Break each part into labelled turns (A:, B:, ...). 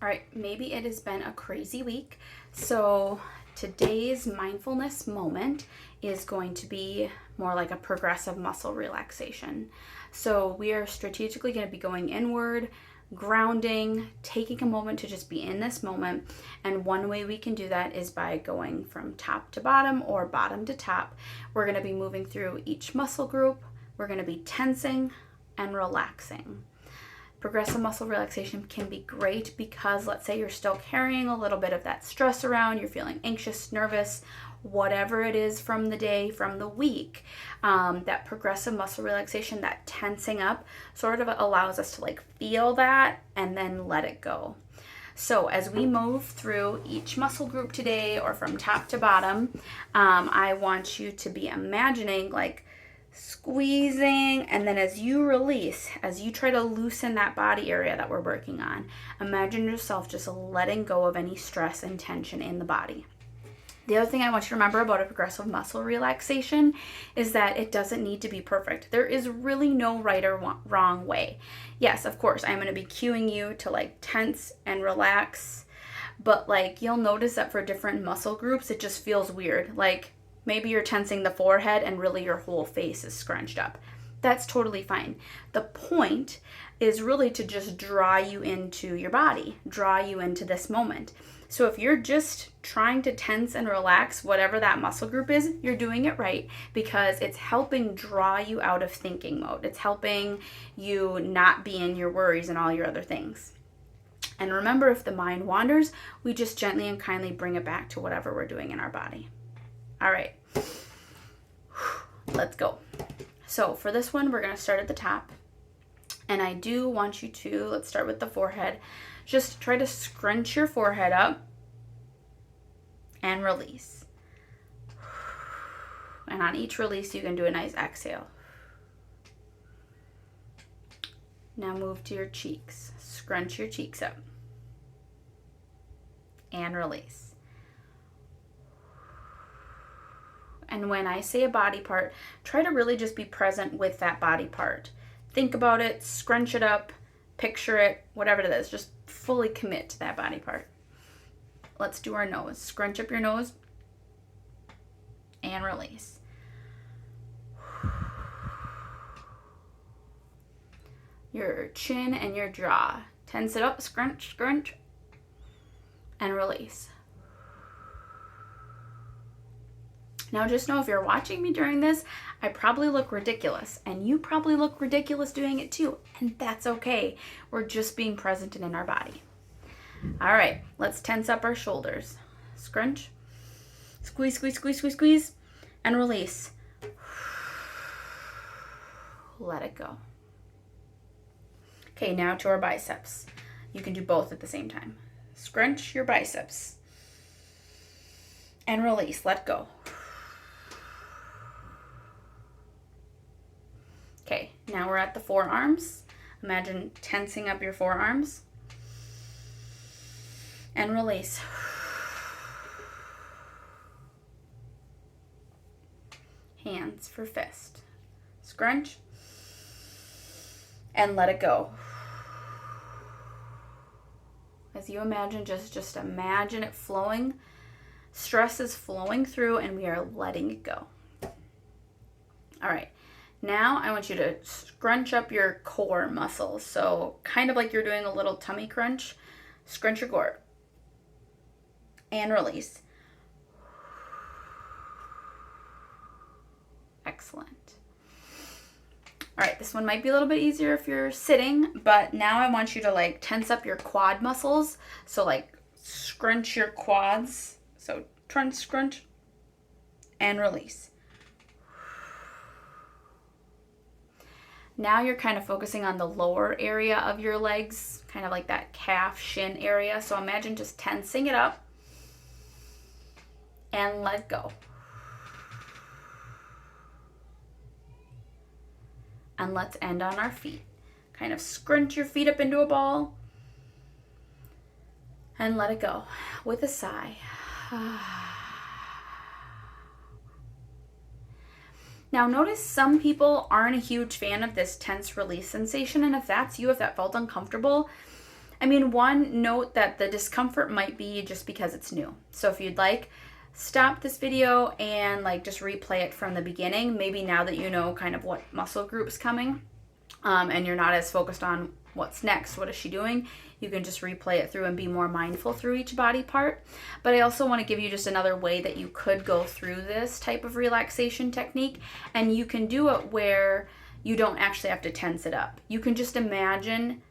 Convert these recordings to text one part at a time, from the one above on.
A: All right, maybe it has been a crazy week. So today's mindfulness moment is going to be more like a progressive muscle relaxation. So we are strategically going to be going inward, grounding, taking a moment to just be in this moment. And one way we can do that is by going from top to bottom or bottom to top. We're going to be moving through each muscle group. We're going to be tensing and relaxing. Progressive muscle relaxation can be great because let's say you're still carrying a little bit of that stress around, you're feeling anxious, nervous, whatever it is from the day, from the week. That progressive muscle relaxation, that tensing up sort of allows us to like feel that and then let it go. So as we move through each muscle group today or from top to bottom, I want you to be imagining like squeezing, and then as you release, as you try to loosen that body area that we're working on, imagine yourself just letting go of any stress and tension in the body. The other thing I want you to remember about a progressive muscle relaxation is that it doesn't need to be perfect. There is really no right or wrong way. Yes, of course, I'm going to be cueing you to like tense and relax, but like you'll notice that for different muscle groups, it just feels weird. Like maybe you're tensing the forehead and really your whole face is scrunched up. That's totally fine. The point is really to just draw you into your body, draw you into this moment. So if you're just trying to tense and relax whatever that muscle group is, you're doing it right because it's helping draw you out of thinking mode. It's helping you not be in your worries and all your other things. And remember, if the mind wanders, we just gently and kindly bring it back to whatever we're doing in our body. All right, let's go. So for this one, we're going to start at the top. And I do want you to, let's start with the forehead. Just try to scrunch your forehead up and release. And on each release, you can do a nice exhale. Now move to your cheeks. Scrunch your cheeks up and release. And when I say a body part, try to really just be present with that body part. Think about it, scrunch it up, picture it, whatever it is. Just fully commit to that body part. Let's do our nose. Scrunch up your nose and release. Your chin and your jaw. Tense it up, scrunch, scrunch, and release. Now just know if you're watching me during this, I probably look ridiculous and you probably look ridiculous doing it too. And that's okay. We're just being present and in our body. All right, let's tense up our shoulders. Scrunch, squeeze, squeeze, squeeze, squeeze, squeeze, and release. Let it go. Okay, now to our biceps. You can do both at the same time. Scrunch your biceps and release, let go. Okay, now we're at the forearms. Imagine tensing up your forearms and release. Hands for fist. Scrunch and let it go. As you imagine, just imagine it flowing. Stress is flowing through and we are letting it go. All right. Now I want you to scrunch up your core muscles. So kind of like you're doing a little tummy crunch. Scrunch your core and release. Excellent. All right, this one might be a little bit easier if you're sitting, but now I want you to like tense up your quad muscles. So like scrunch your quads. So scrunch and release. Now you're kind of focusing on the lower area of your legs, kind of like that calf shin area. So imagine just tensing it up and let go. And let's end on our feet. Kind of scrunch your feet up into a ball and let it go with a sigh. Now notice some people aren't a huge fan of this tense release sensation, and if that's you, if that felt uncomfortable, I mean, one note that the discomfort might be just because it's new. So if you'd like, stop this video and like just replay it from the beginning. Maybe now that you know kind of what muscle group's coming, and you're not as focused on what's next, what is she doing, you can just replay it through and be more mindful through each body part. But I also want to give you just another way that you could go through this type of relaxation technique, and you can do it where you don't actually have to tense it up. You can just imagine,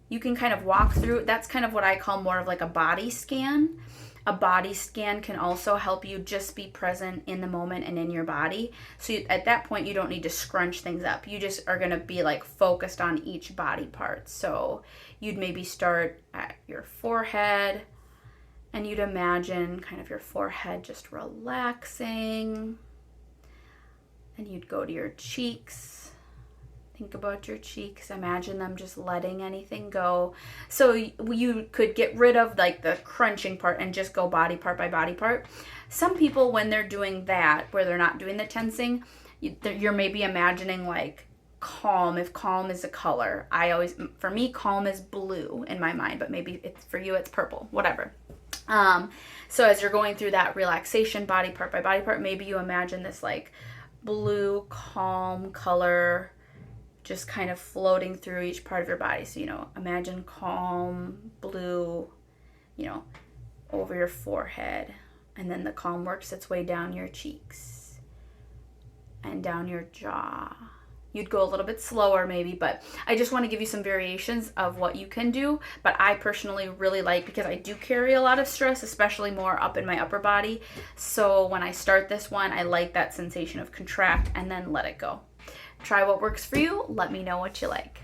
A: you can kind of walk through. That's kind of what I call more of like a body scan. A body scan can also help you just be present in the moment and in your body. So at that point, you don't need to scrunch things up. You just are going to be like focused on each body part. So you'd maybe start at your forehead, and you'd imagine kind of your forehead just relaxing. And you'd go to your cheeks. Think about your cheeks. Imagine them just letting anything go. So you could get rid of like the crunching part and just go body part by body part. Some people, when they're doing that, where they're not doing the tensing, you're maybe imagining like calm, if calm is a color. For me, calm is blue in my mind, but maybe for you, it's purple, whatever. So as you're going through that relaxation body part by body part, maybe you imagine this like blue, calm color just kind of floating through each part of your body. So, imagine calm blue, over your forehead. And then the calm works its way down your cheeks and down your jaw. You'd go a little bit slower maybe, but I just want to give you some variations of what you can do. But I personally really like, because I do carry a lot of stress, especially more up in my upper body. So when I start this one, I like that sensation of contract and then let it go. Try what works for you. Let me know what you like.